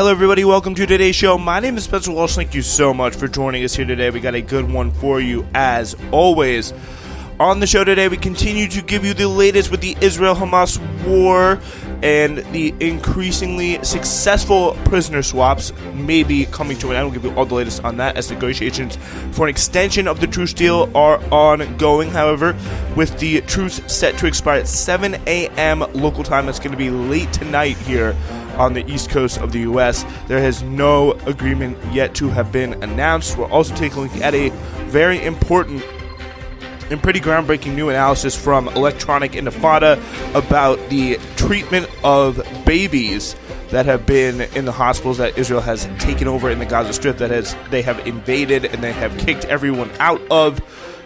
Hello everybody, welcome to today's show. My name is Spencer Walsh. Thank you so much for joining us here today. We got a good one for you as always. On the show today, we continue to give you the latest with the Israel-Hamas war and the increasingly successful prisoner swaps maybe coming to an end. We'll give you all the latest on that as negotiations for an extension of the truce deal are ongoing. However, with the truce set to expire at 7 a.m. local time, it's going to be late tonight here on the east coast of the U.S. There has no agreement yet to have been announced. We're also taking a look at a very important and pretty groundbreaking new analysis from Electronic Intifada about the treatment of babies that have been in the hospitals that Israel has taken over in the Gaza Strip, they have invaded and they have kicked everyone out of.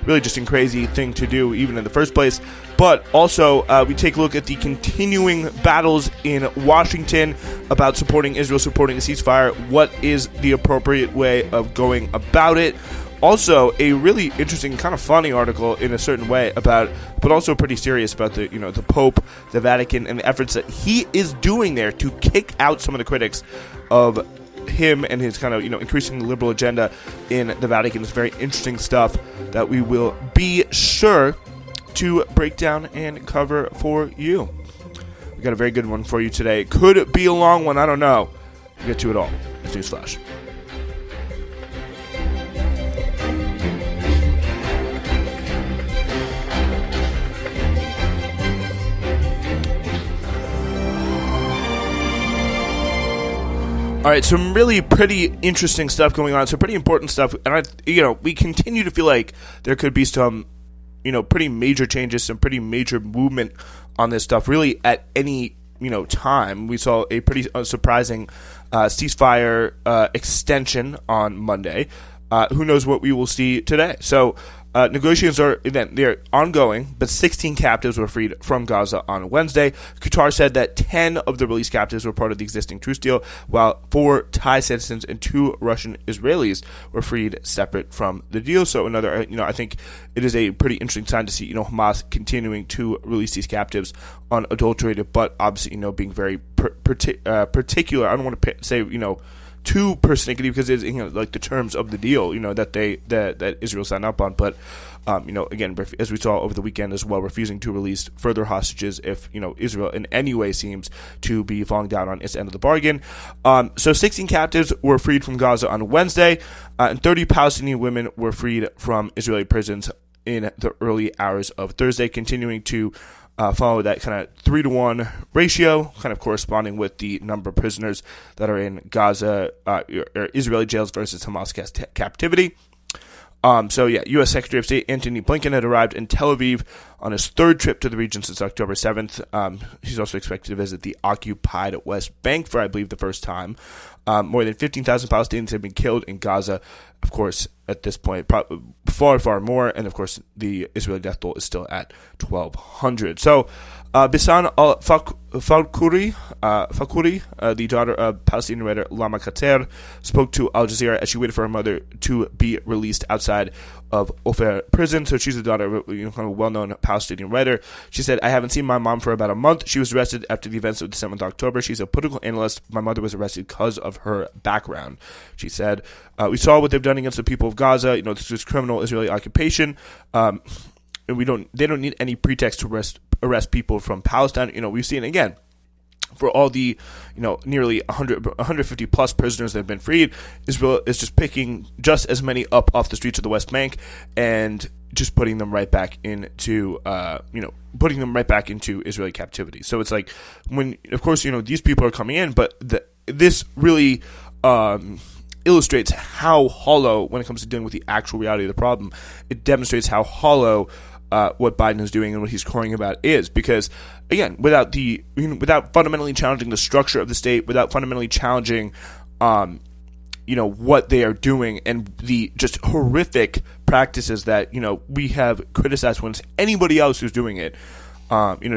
Really just a crazy thing to do even in the first place. But also we take a look at the continuing battles in Washington about supporting Israel, supporting a ceasefire. What is the appropriate way of going about it? Also, a really interesting, kind of funny article in a certain way about, but also pretty serious about the Pope, the Vatican, and the efforts that he is doing there to kick out some of the critics of him and his kind of increasingly liberal agenda in the Vatican. It's very interesting stuff that we will be sure to break down and cover for you. We got a very good one for you today. Could it be a long one? I don't know. We'll get to it all. It's Newsflash. All right, some really pretty interesting stuff going on. Some pretty important stuff, and we continue to feel like there could be some, pretty major changes, some pretty major movement on this stuff. Really, at any time, we saw a pretty surprising ceasefire extension on Monday. Who knows what we will see today? So. Negotiations they're ongoing, but 16 captives were freed from Gaza on Wednesday. Qatar said that 10 of the released captives were part of the existing truce deal, while 4 Thai citizens and 2 Russian Israelis were freed separate from the deal. So another, I think it is a pretty interesting sign to see, Hamas continuing to release these captives unadulterated, but obviously, being very particular. I don't want to say, too persnickety because it's like the terms of the deal that Israel signed up on, but again, as we saw over the weekend as well, refusing to release further hostages if Israel in any way seems to be falling down on its end of the bargain. So 16 captives were freed from Gaza on Wednesday, and 30 Palestinian women were freed from Israeli prisons in the early hours of Thursday, continuing to follow that kind of 3-to-1 ratio, kind of corresponding with the number of prisoners that are in Gaza, or Israeli jails versus Hamas captivity. U.S. Secretary of State Antony Blinken had arrived in Tel Aviv on his 3rd trip to the region since October 7th. He's also expected to visit the occupied West Bank for, I believe, the first time. More than 15,000 Palestinians have been killed in Gaza. Of course, at this point, far, far more. And, of course, the Israeli death toll is still at 1,200. So, Bisan al-Fakuri, the daughter of Palestinian writer Lama Kater, spoke to Al Jazeera as she waited for her mother to be released outside of Ofer prison. So she's the daughter of kind of a well-known Palestinian writer. She said, "I haven't seen my mom for about a month. She was arrested after the events of the 7th of October. She's a political analyst. My mother was arrested because of her background." She said, "We saw what they've done against the people of Gaza. This is criminal Israeli occupation. And they don't need any pretext to arrest people from Palestine." We've seen again for all the nearly 150 plus prisoners that have been freed, Israel is just picking just as many up off the streets of the West Bank and just putting them right back into Israeli captivity. So it's like when, of course, these people are coming in, but this really illustrates how hollow, when it comes to dealing with the actual reality of the problem, it demonstrates how hollow what Biden is doing and what he's crowing about is, because again, without fundamentally challenging the structure of the state, without fundamentally challenging what they are doing and the just horrific practices that we have criticized when it's anybody else who's doing it,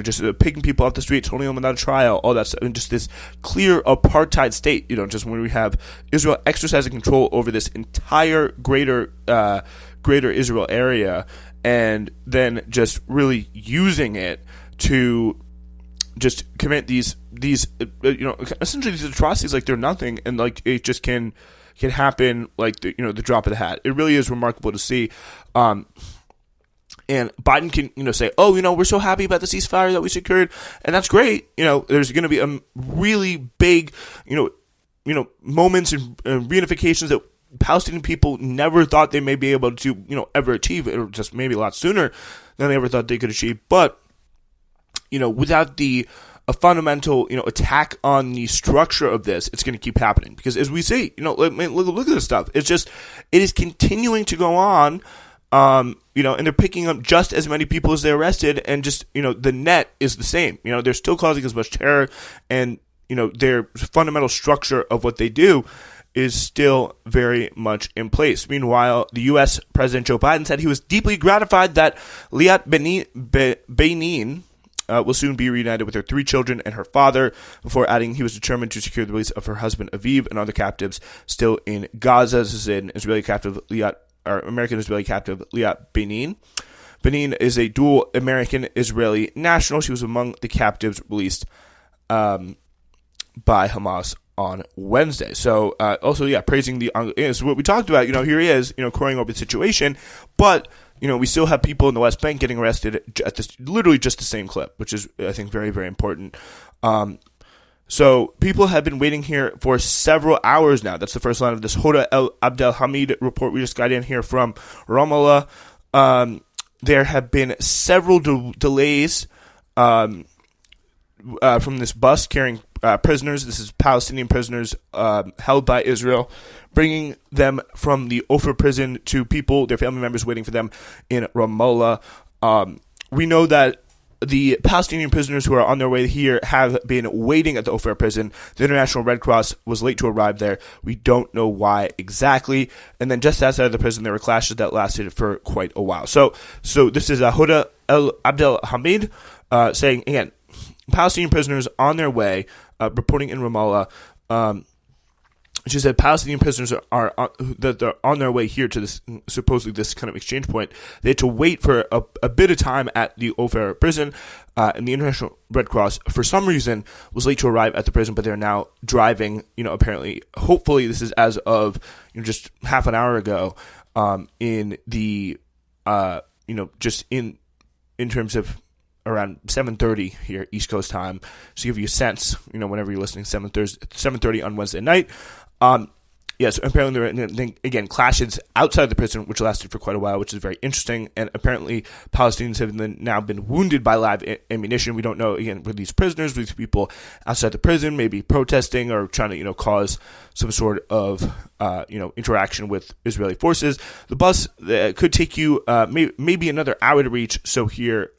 just picking people off the streets, holding them without a trial, all that stuff, and just this clear apartheid state, just when we have Israel exercising control over this entire greater Israel area, and then just really using it to just commit these essentially these atrocities like they're nothing, and like it just can happen like the drop of the hat. It really is remarkable to see. And Biden can, say, oh, we're so happy about the ceasefire that we secured, and that's great. There's going to be a really big, moments and reunifications that Palestinian people never thought they may be able to, ever achieve, or just maybe a lot sooner than they ever thought they could achieve. But, without a fundamental, attack on the structure of this, it's going to keep happening. Because as we see, look at this stuff. It is continuing to go on. And they're picking up just as many people as they arrested, and just, the net is the same. They're still causing as much terror, and, their fundamental structure of what they do is still very much in place. Meanwhile, the U.S. President Joe Biden said he was deeply gratified that Liat Benin will soon be reunited with her 3 children and her father, before adding he was determined to secure the release of her husband Aviv and other captives still in Gaza. This is an American-Israeli captive, Liat Benin. Benin is a dual American-Israeli national. She was among the captives released by Hamas on Wednesday. So, also, praising so what we talked about, here he is, crowing over the situation, but, we still have people in the West Bank getting arrested at literally just the same clip, which is, I think, very, very important. So people have been waiting here for several hours now. That's the first line of this Hoda El Abdelhamid report we just got in here from Ramallah. There have been several delays from this bus carrying prisoners. This is Palestinian prisoners held by Israel, bringing them from the Ofer prison to people, their family members waiting for them in Ramallah. We know that the Palestinian prisoners who are on their way here have been waiting at the Ofer prison. The International Red Cross was late to arrive there. We don't know why exactly. And then just outside of the prison, there were clashes that lasted for quite a while. So this is Hoda El Abdelhamid saying, again, Palestinian prisoners on their way, reporting in Ramallah. She said Palestinian prisoners are on their way here to this supposedly this kind of exchange point. They had to wait for a bit of time at the Ofer prison, and the International Red Cross, for some reason, was late to arrive at the prison, but they're now driving, apparently, hopefully this is as of, just half an hour ago, in the, just in terms of around 7:30 here, East Coast time, just to give you a sense, whenever you're listening, 7:30 on Wednesday night. Yes, apparently there were, again, clashes outside the prison, which lasted for quite a while, which is very interesting. And apparently Palestinians have now been wounded by live ammunition. We don't know, again, were these prisoners, were these people outside the prison, maybe protesting or trying to, cause some sort of, interaction with Israeli forces. The bus could take you maybe another hour to reach. So here,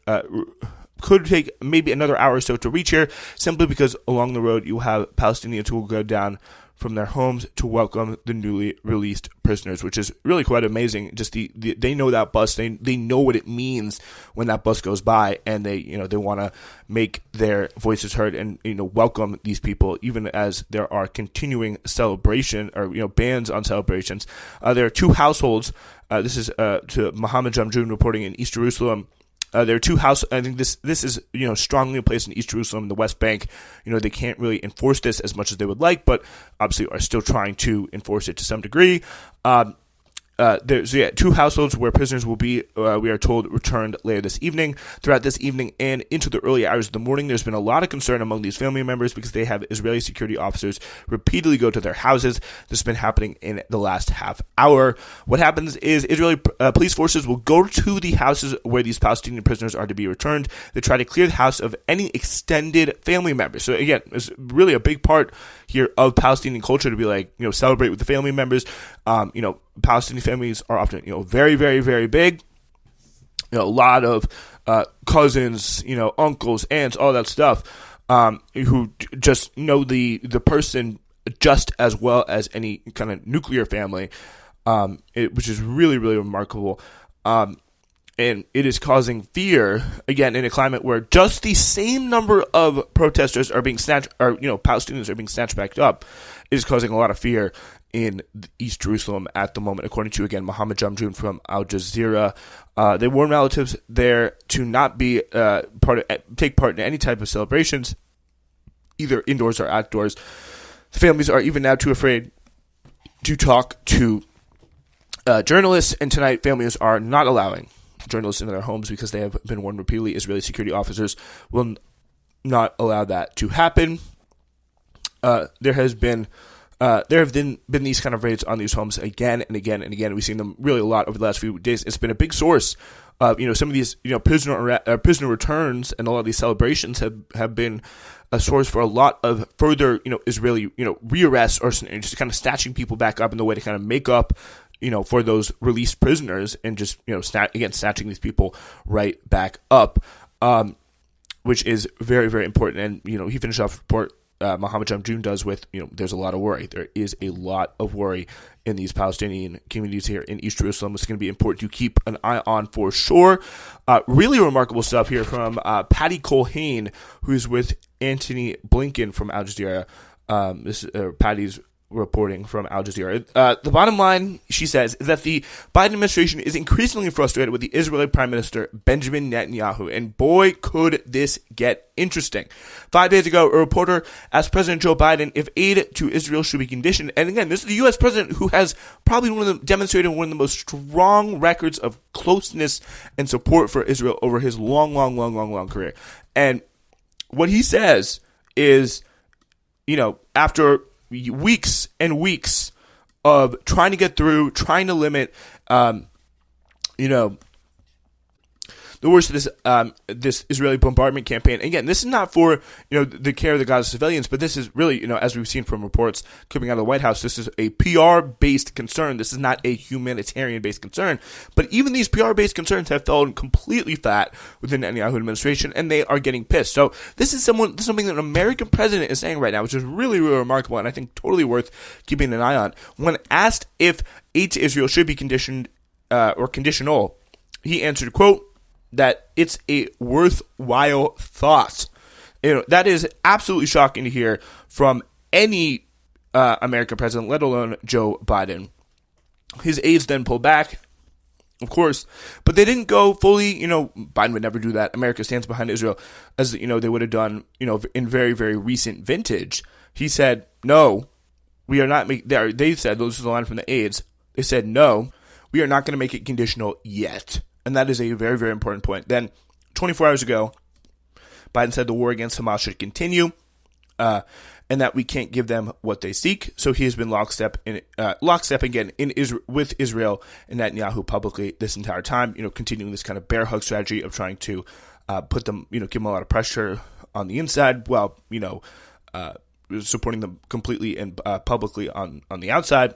could take maybe another hour or so to reach here, simply because along the road you have Palestinians who will go down from their homes to welcome the newly released prisoners, which is really quite amazing. Just they know that bus, they know what it means when that bus goes by, and they want to make their voices heard and welcome these people, even as there are continuing celebration or bans on celebrations. There are 2 households. This is to Mohammed Jamjoon reporting in East Jerusalem. There are 2 houses. I think this is strongly placed in East Jerusalem, the West Bank. They can't really enforce this as much as they would like, but obviously are still trying to enforce it to some degree. There's 2 households where prisoners will be, we are told, returned later this evening. Throughout this evening and into the early hours of the morning, there's been a lot of concern among these family members because they have Israeli security officers repeatedly go to their houses. This has been happening in the last half hour. What happens is Israeli police forces will go to the houses where these Palestinian prisoners are to be returned. They try to clear the house of any extended family members. So again, it's really a big part here of Palestinian culture to be like, celebrate with the family members. Palestinian families are often, very, very, very big. A lot of cousins, uncles, aunts, all that stuff, who just know the person just as well as any kind of nuclear family, which is really, really remarkable. and it is causing fear, again, in a climate where just the same number of protesters are being snatched, or, Palestinians are being snatched back up. It is causing a lot of fear in East Jerusalem at the moment, according to, again, Mohammed Jamjoon from Al Jazeera. They warn relatives there to not be take part in any type of celebrations, either indoors or outdoors. The families are even now too afraid to talk to journalists, and tonight families are not allowing journalists into their homes because they have been warned repeatedly. Israeli security officers will not allow that to happen. There have been these kind of raids on these homes again and again and again. We've seen them really a lot over the last few days. It's been a big source of, some of these, prisoner returns, and a lot of these celebrations have been a source for a lot of further, Israeli, rearrests, or just kind of snatching people back up in the way to kind of make up, for those released prisoners, and just, snatching these people right back up, which is very, very important. And, he finished off the report, Mohammed Jamjoon does, with, there's a lot of worry. There is a lot of worry in these Palestinian communities here in East Jerusalem. It's going to be important to keep an eye on for sure. Really remarkable stuff here from Patty Colhane, who's with Antony Blinken from Al Jazeera. This is Patty's reporting from Al Jazeera. The bottom line, she says, is that the Biden administration is increasingly frustrated with the Israeli Prime Minister Benjamin Netanyahu, and boy, could this get interesting. 5 days ago, a reporter asked President Joe Biden if aid to Israel should be conditioned, and again, this is the U.S. president who has probably demonstrated one of the most strong records of closeness and support for Israel over his long career. And what he says is, after weeks and weeks of trying to get through, trying to limit, the worst of this Israeli bombardment campaign. Again, this is not for, the care of the Gaza civilians, but this is really, as we've seen from reports coming out of the White House, this is a PR-based concern. This is not a humanitarian-based concern. But even these PR-based concerns have fallen completely flat within the Netanyahu administration, and they are getting pissed. So this is something that an American president is saying right now, which is really, really remarkable, and I think totally worth keeping an eye on. When asked if aid to Israel should be conditioned or conditional, he answered, quote, that it's a worthwhile thought. That is absolutely shocking to hear from any American president, let alone Joe Biden. His aides then pulled back, of course, but they didn't go fully, Biden would never do that. America stands behind Israel, as, they would have done, in very, very recent vintage. He said, no, we are not they said, this is the line from the aides, they said, no, we are not going to make it conditional yet. And that is a very, very important point. Then, 24 hours ago, Biden said the war against Hamas should continue, and that we can't give them what they seek. So he has been lockstep again with Israel and Netanyahu publicly this entire time. Continuing this kind of bear hug strategy of trying to put them, give them a lot of pressure on the inside, while supporting them completely and publicly on the outside.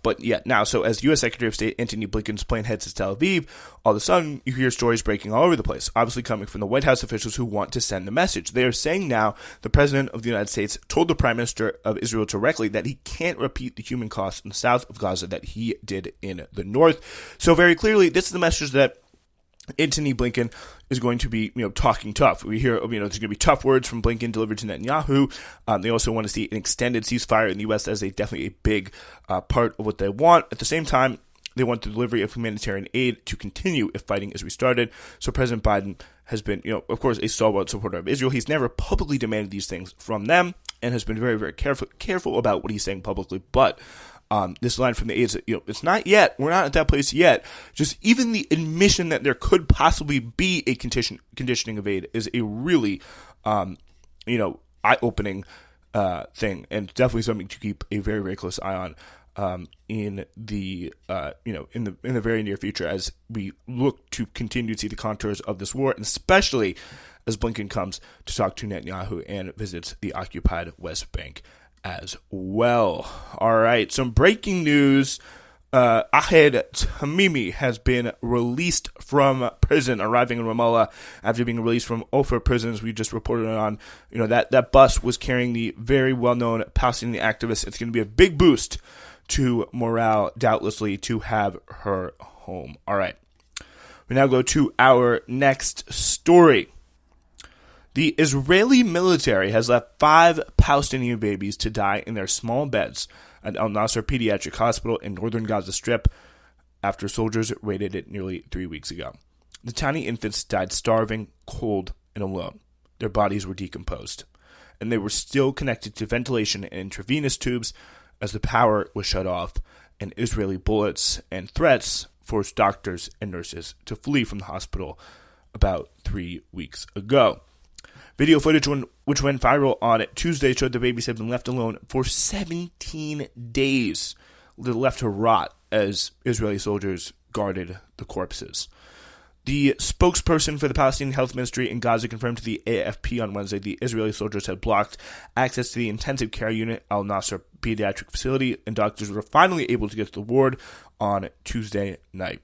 But yeah, now, so as U.S. Secretary of State Antony Blinken's plane heads to Tel Aviv, all of a sudden you hear stories breaking all over the place, obviously coming from the White House officials who want to send the message. They are saying now the President of the United States told the Prime Minister of Israel directly that he can't repeat the human cost in the south of Gaza that he did in the north. So very clearly, this is the message that Antony Blinken is going to be, talking tough. We hear, there's going to be tough words from Blinken delivered to Netanyahu. They also want to see an extended ceasefire in the U.S. as definitely a big part of what they want. At the same time, they want the delivery of humanitarian aid to continue if fighting is restarted. So President Biden has been, of course, a stalwart supporter of Israel. He's never publicly demanded these things from them and has been very, very careful about what he's saying publicly. But this line from the aides, it's not yet. We're not at that place yet. Just even the admission that there could possibly be a conditioning of aid is a really, eye-opening thing, and definitely something to keep a very, very close eye on in the very near future as we look to continue to see the contours of this war, and especially as Blinken comes to talk to Netanyahu and visits the occupied West Bank as well. All right, some breaking news. Ahed Tamimi has been released from prison, arriving in Ramallah after being released from Ofer prisons. We just reported on, that bus was carrying the very well-known Palestinian activist. It's going to be a big boost to morale, doubtlessly, to have her home. All right. We now go to our next story. The Israeli military has left 5 Palestinian babies to die in their small beds at Al Nasr Pediatric Hospital in northern Gaza Strip after soldiers raided it nearly 3 weeks ago. The tiny infants died starving, cold, and alone. Their bodies were decomposed, and they were still connected to ventilation and intravenous tubes as the power was shut off, and Israeli bullets and threats forced doctors and nurses to flee from the hospital about 3 weeks ago. Video footage which went viral on Tuesday showed the babies had been left alone for 17 days. They left to rot as Israeli soldiers guarded the corpses. The spokesperson for the Palestinian Health Ministry in Gaza confirmed to the AFP on Wednesday the Israeli soldiers had blocked access to the intensive care unit Al Nasr pediatric facility, and doctors were finally able to get to the ward on Tuesday night.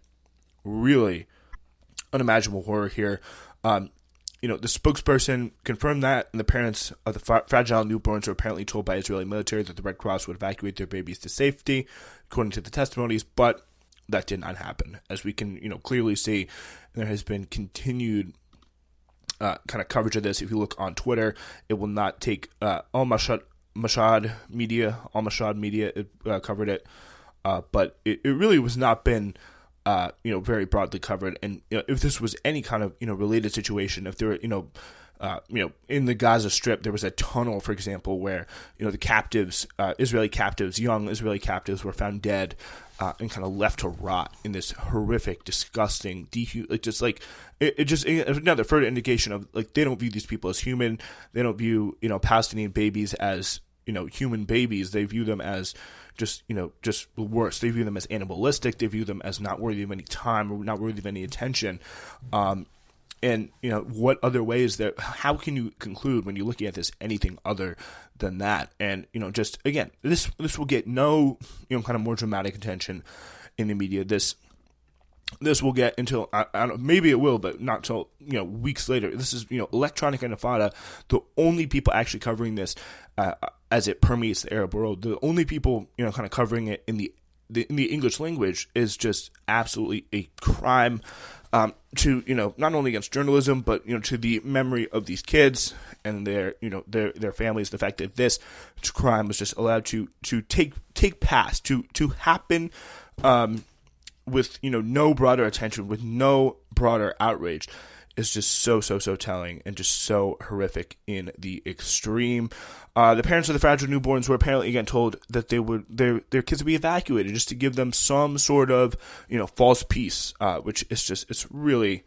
Really unimaginable horror here. The spokesperson confirmed that, and the parents of the fragile newborns were apparently told by Israeli military that the Red Cross would evacuate their babies to safety, according to the testimonies, but that did not happen. As we can, clearly see, there has been continued kind of coverage of this. If you look on Twitter, it will not take Al Mashad Media covered it, but it really was not been very broadly covered. And if this was any kind of related situation, if there were in the Gaza Strip there was a tunnel, for example, where the captives, young Israeli captives, were found dead and kind of left to rot in this horrific, disgusting, another further indication of they don't view these people as human. They don't view Palestinian babies as human babies. They view them as just worse. They view them as animalistic. They view them as not worthy of any time or not worthy of any attention. And what other ways how can you conclude when you're looking at this anything other than that? And just again, this will get no kind of more dramatic attention in the media. This will get until I don't know, maybe it will, but not till weeks later. This is Electronic Intifada, the only people actually covering this as it permeates the Arab world. The only people kind of covering it in the English language is just absolutely a crime to not only against journalism, but to the memory of these kids and their families. The fact that this crime was just allowed to take past to happen with no broader attention, with no broader outrage, is just so telling and just so horrific in the extreme. The parents of the fragile newborns were apparently again told that their kids would be evacuated just to give them some sort of false peace, which is it's really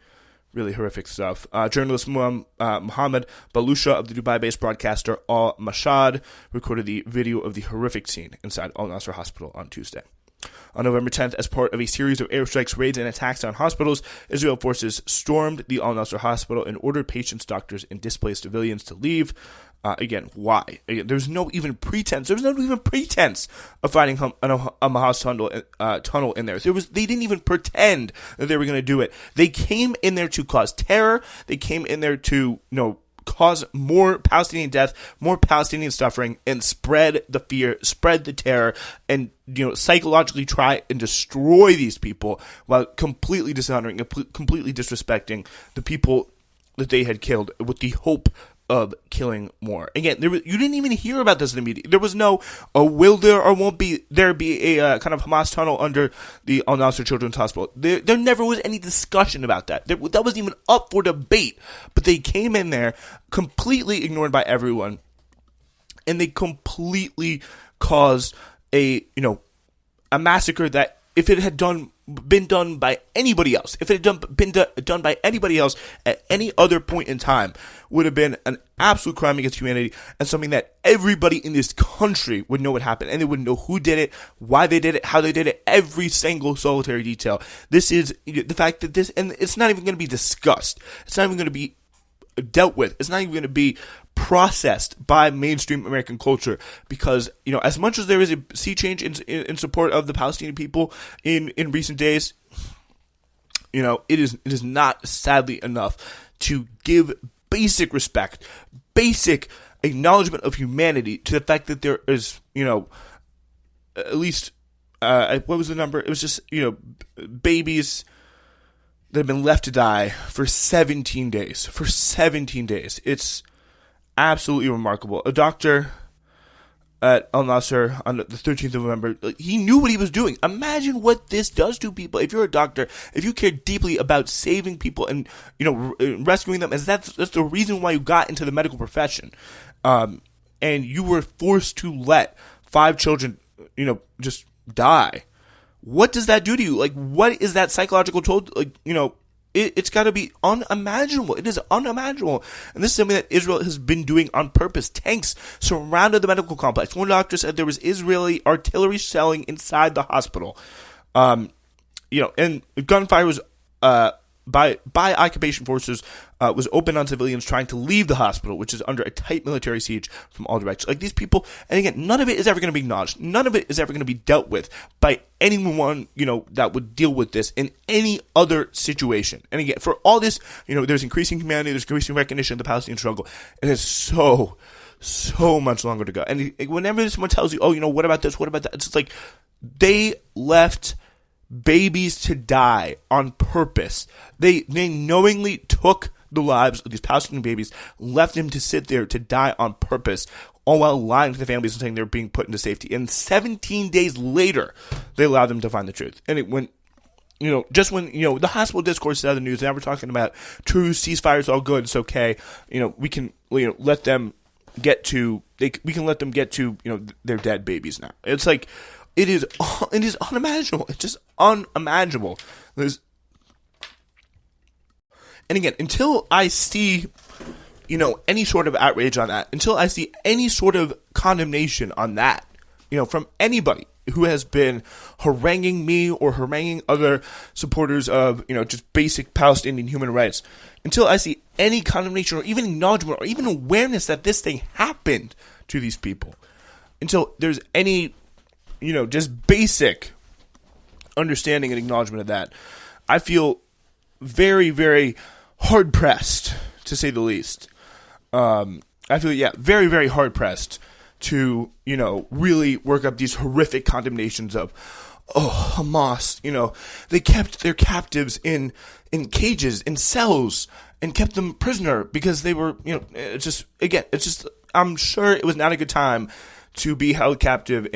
horrific stuff. Journalist Mohammed Balusha of the Dubai-based broadcaster Al Mashad recorded the video of the horrific scene inside Al Nasr Hospital on Tuesday. On November 10th, as part of a series of airstrikes, raids, and attacks on hospitals, Israel forces stormed the Al Nasr hospital and ordered patients, doctors, and displaced civilians to leave. Again, why? Again, there's no even pretense. There's no even pretense of finding a Hamas tunnel in there. They didn't even pretend that they were going to do it. They came in there to cause terror. They came in there to cause more Palestinian death, more Palestinian suffering, and spread the fear, spread the terror, and psychologically try and destroy these people while completely dishonoring, completely disrespecting the people that they had killed with the hope of killing more. Again, you didn't even hear about this in the media. There was no, will there or won't there be a kind of Hamas tunnel under the Al Nasr Children's Hospital? There never was any discussion about that. That wasn't even up for debate. But they came in there completely ignored by everyone, and they completely caused a massacre that if it had been done by anybody else, if it had been done by anybody else at any other point in time, would have been an absolute crime against humanity and something that everybody in this country would know what happened, and they would know who did it, why they did it, how they did it, every single solitary detail. This is the fact that and it's not even going to be discussed. It's not even going to be dealt with. It's not even going to be processed by mainstream American culture because, as much as there is a sea change in support of the Palestinian people in recent days, it is not, sadly enough, to give basic respect, basic acknowledgement of humanity to the fact that there is, at least, what was the number? It was just, babies, that have been left to die for 17 days. For 17 days. It's absolutely remarkable. A doctor at Al Nasr on the 13th of November, he knew what he was doing. Imagine what this does to people. If you're a doctor, if you care deeply about saving people and, rescuing them, and that's the reason why you got into the medical profession, and you were forced to let 5 children, just die. What does that do to you? Like, what is that psychological toll? Like, it's got to be unimaginable. It is unimaginable. And this is something that Israel has been doing on purpose. Tanks surrounded the medical complex. One doctor said there was Israeli artillery shelling inside the hospital. And gunfire was by occupation forces was open on civilians trying to leave the hospital, which is under a tight military siege from all directions. Like, these people, and again, none of it is ever going to be acknowledged. None of it is ever going to be dealt with by anyone, that would deal with this in any other situation. And again, for all this, there's increasing humanity, there's increasing recognition of the Palestinian struggle. It is so much longer to go. And whenever someone tells you, what about this, what about that? It's just like, they left babies to die on purpose. They knowingly took the lives of these Palestinian babies, left them to sit there to die on purpose, all while lying to the families and saying they're being put into safety. And 17 days later, they allowed them to find the truth. And it went, just when, the hospital discourse is out of the news, now we're talking about truce, ceasefires, all good, it's okay. We can, let them get to, we can let them get to, their dead babies now. It's like, it is unimaginable. It's just unimaginable. And again, until I see, any sort of outrage on that, until I see any sort of condemnation on that, from anybody who has been haranguing me or haranguing other supporters of, just basic Palestinian human rights, until I see any condemnation or even acknowledgement or even awareness that this thing happened to these people, until there's any, just basic understanding and acknowledgement of that, I feel very, very hard-pressed, to say the least. I feel, very, very hard-pressed to, really work up these horrific condemnations of, Hamas, they kept their captives in cages, in cells, and kept them prisoner because they were, I'm sure it was not a good time to be held captive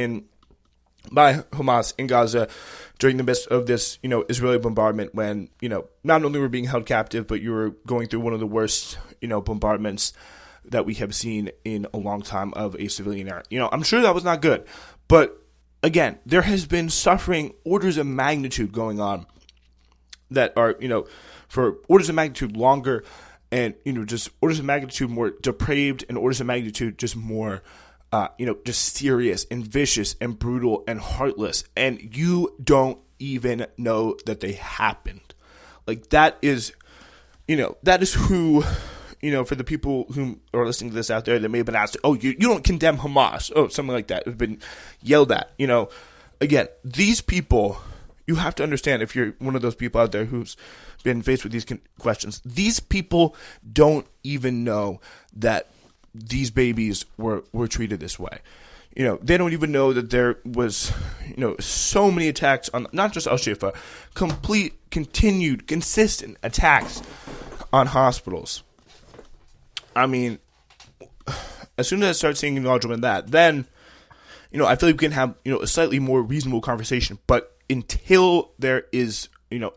by Hamas in Gaza during the midst of this, Israeli bombardment when, not only were being held captive, but you were going through one of the worst, bombardments that we have seen in a long time of a civilian era. I'm sure that was not good. But again, there has been suffering orders of magnitude going on that are, for orders of magnitude longer and, just orders of magnitude more depraved and orders of magnitude just more just serious and vicious and brutal and heartless, and you don't even know that they happened. Like, that is who, for the people who are listening to this out there that may have been asked, you don't condemn Hamas, something like that, has been yelled at, again, these people, you have to understand, if you're one of those people out there who's been faced with these questions, these people don't even know that these babies were treated this way. They don't even know that there was, so many attacks on not just Al-Shifa, continued, consistent attacks on hospitals. I mean, as soon as I start seeing acknowledgement of that, then, I feel like we can have, a slightly more reasonable conversation. But until there is,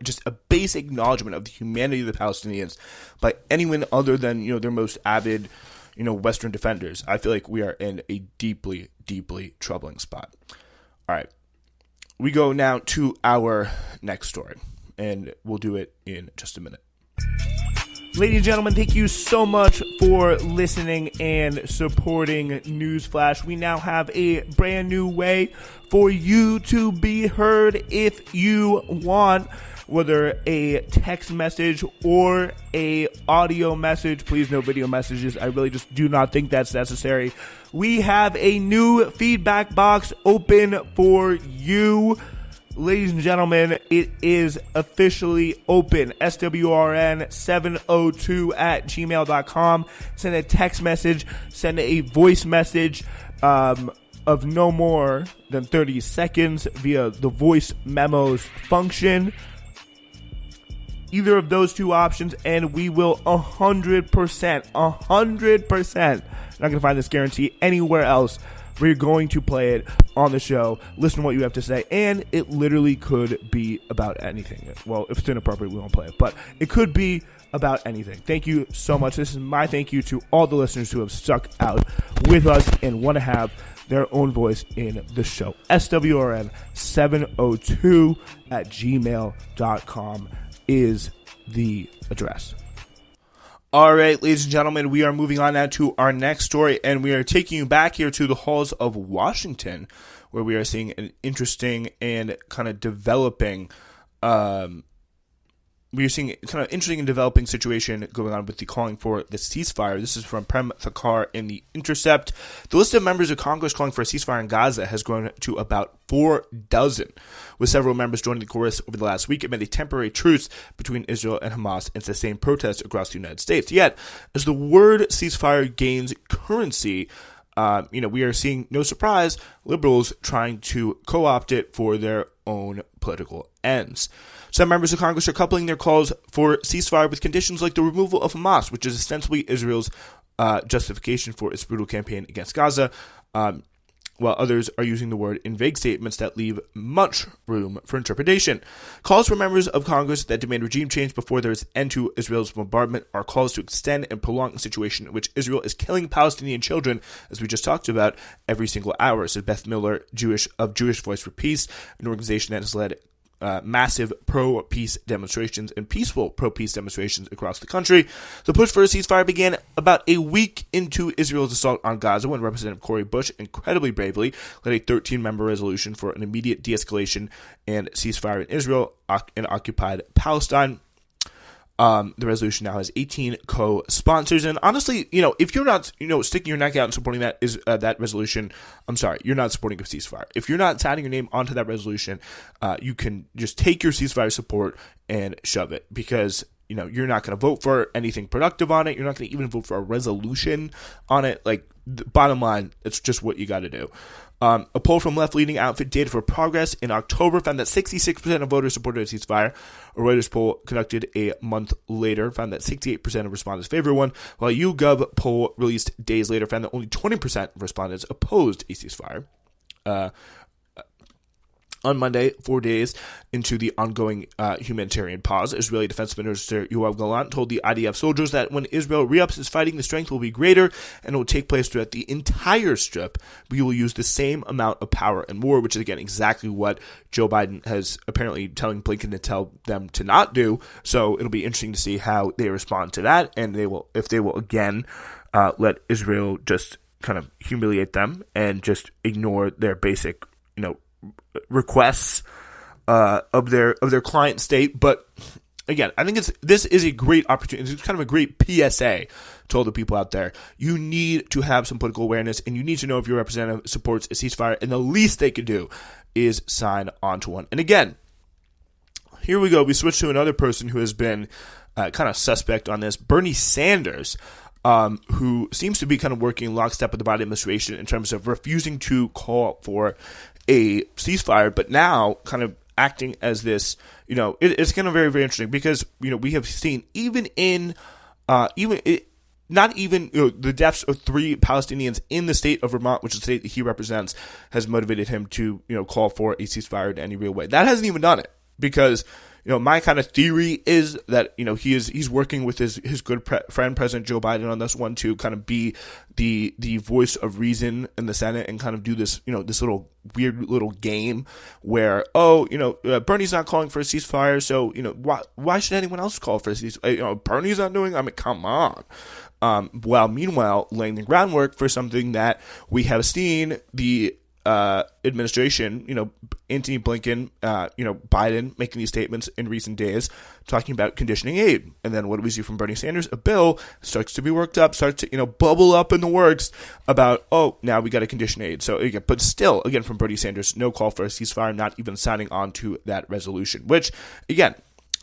just a basic acknowledgement of the humanity of the Palestinians by anyone other than, their most avid, Western defenders, I feel like we are in a deeply, deeply troubling spot. All right. We go now to our next story, and we'll do it in just a minute. Ladies and gentlemen, thank you so much for listening and supporting Newsflash. We now have a brand new way for you to be heard if you want, whether a text message or a audio message. Please, no video messages. I really just do not think that's necessary. We have a new feedback box open for you. Ladies and gentlemen, it is officially open. SWRN702@gmail.com. Send a text message, send a voice message of no more than 30 seconds via the voice memos function. either of those two options, and we will 100%, not going to find this guarantee anywhere else. We're going to play it on the show, listen to what you have to say, and it literally could be about anything. Well, if it's inappropriate, we won't play it, but it could be about anything. Thank you so much. This is my thank you to all the listeners who have stuck out with us and want to have their own voice in the show. SWRN702@gmail.com is the address. All right, ladies and gentlemen, we are moving on now to our next story, and we are taking you back here to the halls of Washington, where we are seeing an interesting and kind of developing developing situation going on with the calling for the ceasefire. This is from Prem Thakar in The Intercept. The list of members of Congress calling for a ceasefire in Gaza has grown to about 4 dozen, with several members joining the chorus over the last week amid a temporary truce between Israel and Hamas and sustained protests across the United States. Yet, as the word ceasefire gains currency, we are seeing, no surprise, liberals trying to co-opt it for their own political ends. Some members of Congress are coupling their calls for ceasefire with conditions like the removal of Hamas, which is ostensibly Israel's justification for its brutal campaign against Gaza, while others are using the word in vague statements that leave much room for interpretation. Calls from members of Congress that demand regime change before there is an end to Israel's bombardment are calls to extend and prolong a situation in which Israel is killing Palestinian children, as we just talked about, every single hour, said Beth Miller, of Jewish Voice for Peace, an organization that has led massive pro-peace demonstrations and peaceful pro-peace demonstrations across the country. The push for a ceasefire began about a week into Israel's assault on Gaza when Representative Cori Bush incredibly bravely led a 13-member resolution for an immediate de-escalation and ceasefire in Israel and occupied Palestine. The resolution now has 18 co-sponsors, and honestly, if you're not, sticking your neck out and supporting that resolution, I'm sorry, you're not supporting a ceasefire. If you're not signing your name onto that resolution, you can just take your ceasefire support and shove it, because you're not going to vote for anything productive on it. You're not going to even vote for a resolution on it. Like, the bottom line, it's just what you got to do. A poll from left-leaning outfit Data for Progress in October found that 66% of voters supported a ceasefire. A Reuters poll conducted a month later found that 68% of respondents favored one, while a YouGov poll released days later found that only 20% of respondents opposed a ceasefire. On Monday, 4 days into the ongoing humanitarian pause, Israeli Defense Minister Yoav Gallant told the IDF soldiers that when Israel re-ups its fighting, the strength will be greater and it will take place throughout the entire strip. We will use the same amount of power and more, which is, again, exactly what Joe Biden has apparently telling Blinken to tell them to not do. So it'll be interesting to see how they respond to that, and if they will again let Israel just kind of humiliate them and just ignore their basic, requests of their client state. But again, I think this is a great opportunity. It's kind of a great PSA to all the people out there. You need to have some political awareness, and you need to know if your representative supports a ceasefire, and the least they could do is sign onto one. And again, here we go. We switch to another person who has been kind of suspect on this, Bernie Sanders, who seems to be kind of working lockstep with the Biden administration in terms of refusing to call for a ceasefire, but now kind of acting as this, it's kind of very, very interesting, because, we have seen even in, the deaths of 3 Palestinians in the state of Vermont, which is the state that he represents, has motivated him to, call for a ceasefire in any real way. That hasn't even done it, because, my kind of theory is that, he's working with his good friend, President Joe Biden, on this one to kind of be the voice of reason in the Senate and kind of do this, this little weird little game where, Bernie's not calling for a ceasefire, so, why should anyone else call for a ceasefire? Bernie's not doing it? I mean, come on. While meanwhile laying the groundwork for something that we have seen the administration, Antony Blinken, Biden making these statements in recent days, talking about conditioning aid. And then what do we see from Bernie Sanders? A bill starts to be worked up, starts to, bubble up in the works about, now we got to condition aid. So, again, but still, again, from Bernie Sanders, no call for a ceasefire, not even signing on to that resolution, which, again,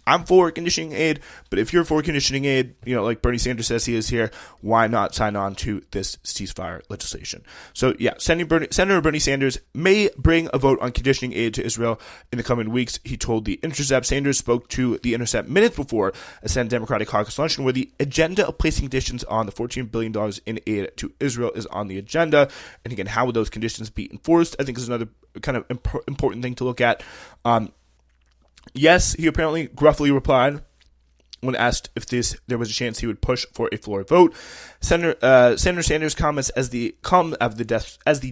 I'm for conditioning aid, but if you're for conditioning aid, like Bernie Sanders says he is here, why not sign on to this ceasefire legislation? So yeah, Senator Bernie Sanders may bring a vote on conditioning aid to Israel in the coming weeks. He told The Intercept. Sanders spoke to The Intercept minutes before a Senate Democratic caucus luncheon where the agenda of placing conditions on the $14 billion in aid to Israel is on the agenda. And again, how would those conditions be enforced? I think is another kind of important thing to look at. Yes, he apparently gruffly replied when asked if there was a chance he would push for a floor vote. Senator Sanders' comments as the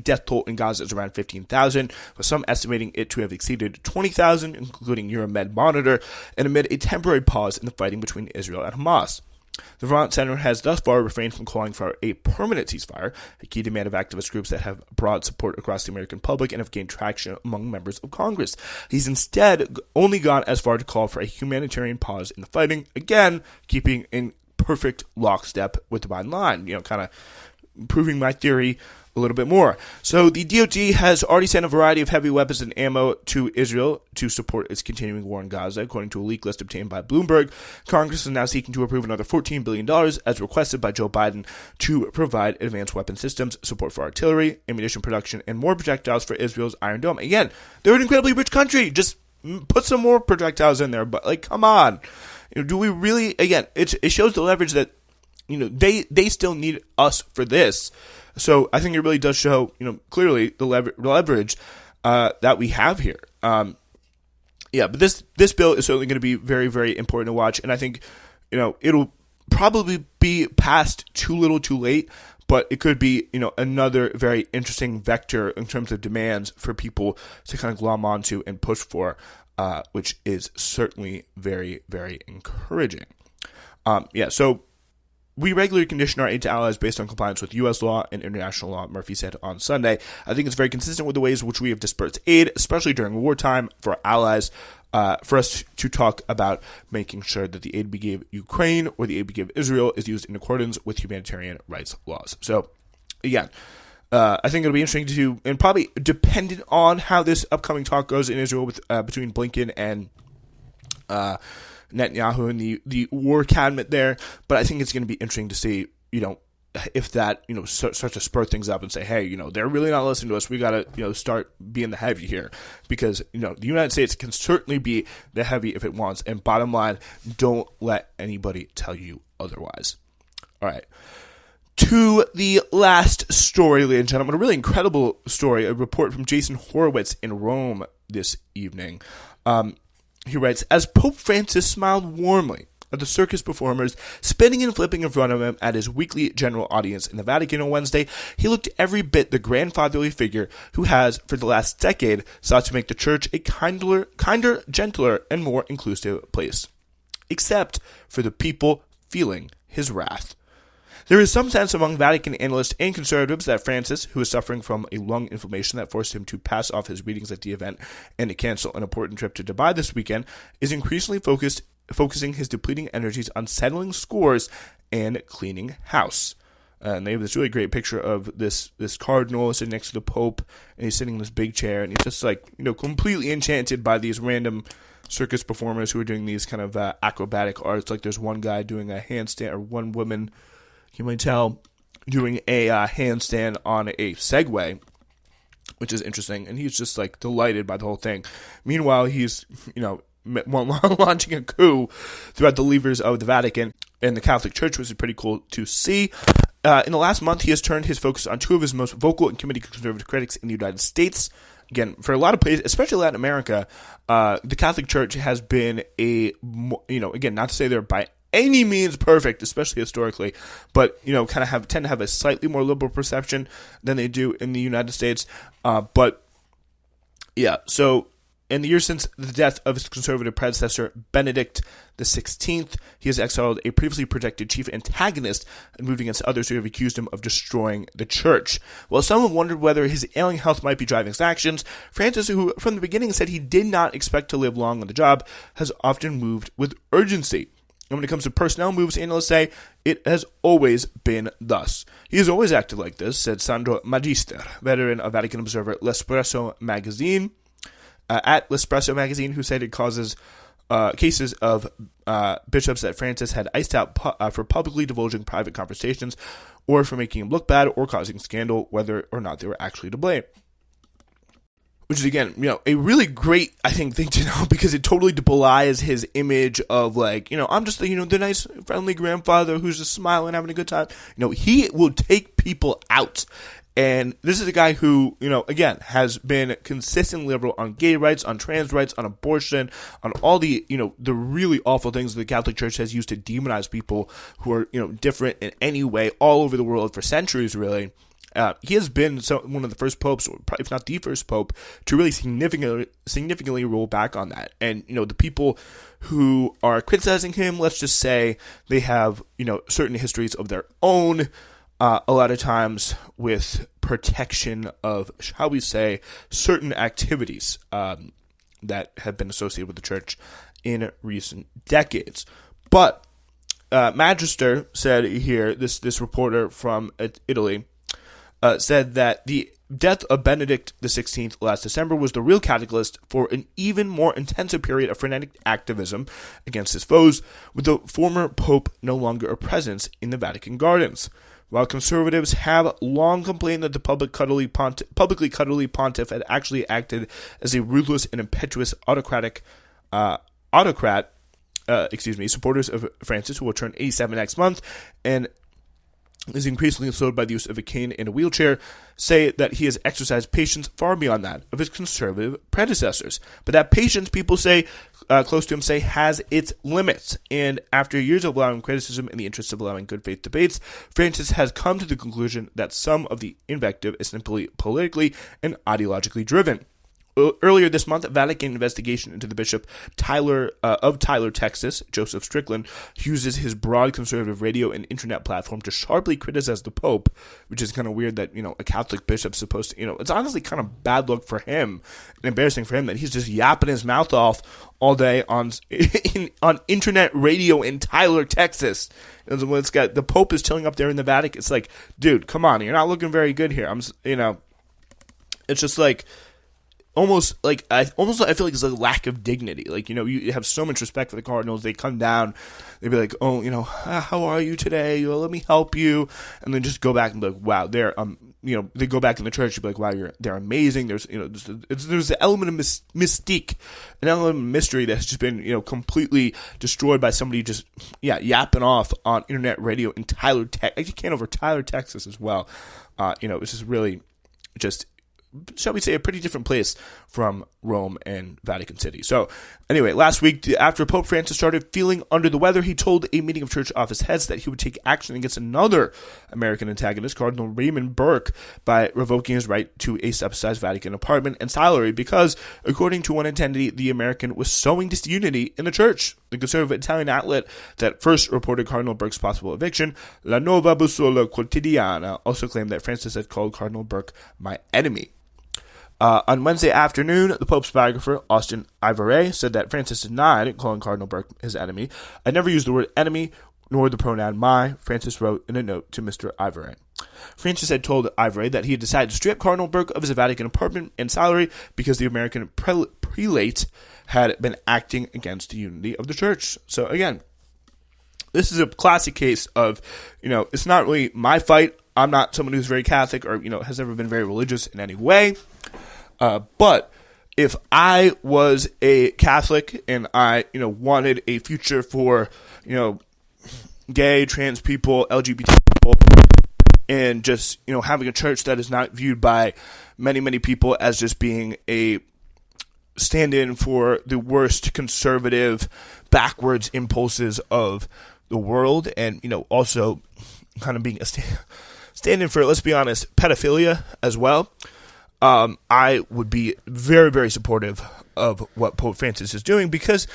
death toll in Gaza is around 15,000, with some estimating it to have exceeded 20,000, including Euromed Monitor, and amid a temporary pause in the fighting between Israel and Hamas. The Vermont Senator has thus far refrained from calling for a permanent ceasefire, a key demand of activist groups that have broad support across the American public and have gained traction among members of Congress. He's instead only gone as far to call for a humanitarian pause in the fighting, again, keeping in perfect lockstep with the Biden line, kind of proving my theory a little bit more. So the DoD has already sent a variety of heavy weapons and ammo to Israel to support its continuing war in Gaza, according to a leaked list obtained by Bloomberg. Congress is now seeking to approve another $14 billion, as requested by Joe Biden, to provide advanced weapon systems, support for artillery, ammunition production, and more projectiles for Israel's Iron Dome. Again, they're an incredibly rich country. Just put some more projectiles in there. But, come on. Do we really, again, it shows the leverage that, they still need us for this. So I think it really does show, clearly the leverage that we have here. But this bill is certainly going to be very, very important to watch. And I think, it'll probably be passed too little too late, but it could be, another very interesting vector in terms of demands for people to kind of glom onto and push for, which is certainly very, very encouraging. So we regularly condition our aid to allies based on compliance with U.S. law and international law, Murphy said on Sunday. I think it's very consistent with the ways in which we have dispersed aid, especially during wartime, for our allies, for us to talk about making sure that the aid we give Ukraine or the aid we give Israel is used in accordance with humanitarian rights laws. So, again, I think it'll be interesting to, and probably dependent on how this upcoming talk goes in Israel with between Blinken and Netanyahu and the war cabinet there, but I think it's going to be interesting to see, if that, starts to spur things up and say, hey, they're really not listening to us. We got to, start being the heavy here because, the United States can certainly be the heavy if it wants. And bottom line, don't let anybody tell you otherwise. All right. To the last story, ladies and gentlemen, a really incredible story, a report from Jason Horowitz in Rome this evening. He writes, as Pope Francis smiled warmly at the circus performers spinning and flipping in front of him at his weekly general audience in the Vatican on Wednesday, he looked every bit the grandfatherly figure who has, for the last decade, sought to make the church a kinder, gentler, and more inclusive place. Except for the people feeling his wrath. There is some sense among Vatican analysts and conservatives that Francis, who is suffering from a lung inflammation that forced him to pass off his readings at the event and to cancel an important trip to Dubai this weekend, is increasingly focusing his depleting energies on settling scores and cleaning house. And they have this really great picture of this cardinal sitting next to the Pope, and he's sitting in this big chair, and he's just completely enchanted by these random circus performers who are doing these kind of acrobatic arts. Like there's one guy doing a handstand, or one woman, you might tell, doing a handstand on a Segway, which is interesting, and he's just delighted by the whole thing. Meanwhile, he's launching a coup throughout the levers of the Vatican and the Catholic Church, which is pretty cool to see. In the last month, he has turned his focus on two of his most vocal and committed conservative critics in the United States. Again, for a lot of places, especially Latin America, the Catholic Church has been again, not to say they're by any means perfect, especially historically, but tend to have a slightly more liberal perception than they do in the United States. So in the years since the death of his conservative predecessor, Benedict XVI, he has exiled a previously projected chief antagonist and moved against others who have accused him of destroying the church. While some have wondered whether his ailing health might be driving his actions, Francis, who from the beginning said he did not expect to live long on the job, has often moved with urgency. And when it comes to personnel moves, analysts say it has always been thus. He has always acted like this, said Sandro Magister, veteran of Vatican Observer L'Espresso magazine, at L'Espresso magazine, who said it causes cases of bishops that Francis had iced out for publicly divulging private conversations or for making him look bad or causing scandal, whether or not they were actually to blame. Which is, again, a really great, I think, thing to know, because it totally belies his image of, like, I'm just the nice, friendly grandfather who's just smiling, having a good time. He will take people out. And this is a guy who, again, has been consistently liberal on gay rights, on trans rights, on abortion, on all the, the really awful things the Catholic Church has used to demonize people who are, different in any way all over the world for centuries, really. He has been one of the first popes, or if not the first pope, to really significantly roll back on that. And, the people who are criticizing him, let's just say they have, certain histories of their own, a lot of times with protection of, shall we say, certain activities that have been associated with the church in recent decades. But Magister said here, this reporter from Italy, said that the death of Benedict XVI last December was the real catalyst for an even more intensive period of frenetic activism against his foes, with the former pope no longer a presence in the Vatican gardens. While conservatives have long complained that the publicly cuddly pontiff had actually acted as a ruthless and impetuous autocrat, supporters of Francis, who will turn 87 next month, and is increasingly slowed by the use of a cane and a wheelchair, say that he has exercised patience far beyond that of his conservative predecessors. But that patience, people say, close to him say, has its limits. And after years of allowing criticism in the interest of allowing good faith debates, Francis has come to the conclusion that some of the invective is simply politically and ideologically driven. Earlier this month, a Vatican investigation into the bishop of Tyler, Texas, Joseph Strickland, uses his broad conservative radio and internet platform to sharply criticize the Pope, which is kind of weird that, a Catholic bishop's supposed to, it's honestly kind of bad luck for him and embarrassing for him that he's just yapping his mouth off all day on internet radio in Tyler, Texas. And when the Pope is chilling up there in the Vatican, it's like, dude, come on, you're not looking very good here. It's just like, I feel like it's a lack of dignity. Like, you have so much respect for the Cardinals. They come down, they'd be like, oh, how are you today? Let me help you. And then just go back and be like, wow, they're, they go back in the church, you'd be like, wow, they're amazing. There's, there's an element of mystique, an element of mystery that's just been, completely destroyed by somebody just, yapping off on internet radio in Tyler, Texas. I can't over Tyler, Texas as well. It's just really just, shall we say, a pretty different place from Rome and Vatican City. So, anyway, last week, after Pope Francis started feeling under the weather, he told a meeting of church office heads that he would take action against another American antagonist, Cardinal Raymond Burke, by revoking his right to a subsidized Vatican apartment and salary because, according to one attendee, the American was sowing disunity in the church. The conservative Italian outlet that first reported Cardinal Burke's possible eviction, La Nuova Bussola Quotidiana, also claimed that Francis had called Cardinal Burke my enemy. On Wednesday afternoon, the Pope's biographer, Austin Ivoret, said that Francis denied calling Cardinal Burke his enemy. I never used the word enemy, nor the pronoun my, Francis wrote in a note to Mr. Ivoret. Francis had told Ivoret that he had decided to strip Cardinal Burke of his Vatican apartment and salary because the American prelate had been acting against the unity of the church. So again, this is a classic case of, it's not really my fight. I'm not someone who's very Catholic or, has ever been very religious in any way. But if I was a Catholic and I, wanted a future for, gay, trans people, LGBT people, and just, having a church that is not viewed by many, many people as just being a stand-in for the worst conservative, backwards impulses of the world, and, also kind of being a stand-in for, let's be honest, pedophilia as well. I would be very, very supportive of what Pope Francis is doing because,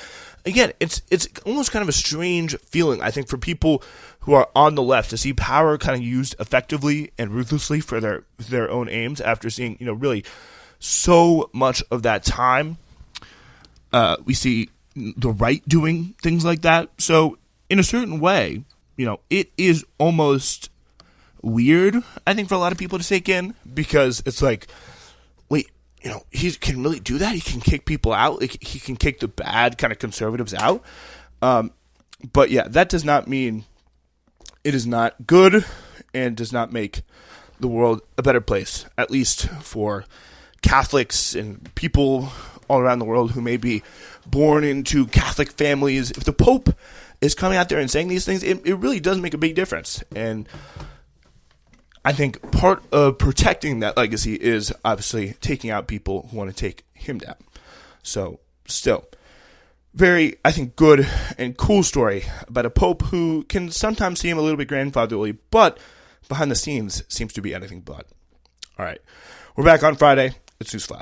again, it's almost kind of a strange feeling, I think, for people who are on the left to see power kind of used effectively and ruthlessly for their own aims after seeing, really so much of that time. We see the right doing things like that. So, in a certain way, it is almost weird, I think, for a lot of people to take in because it's like, wait, he can really do that. He can kick people out. He can kick the bad kind of conservatives out. But yeah, that does not mean it is not good and does not make the world a better place, at least for Catholics and people all around the world who may be born into Catholic families. If the Pope is coming out there and saying these things, it really does make a big difference. And I think part of protecting that legacy is obviously taking out people who want to take him down. So still, very, I think, good and cool story about a pope who can sometimes seem a little bit grandfatherly, but behind the scenes seems to be anything but. All right, we're back on Friday. It's Newsflash.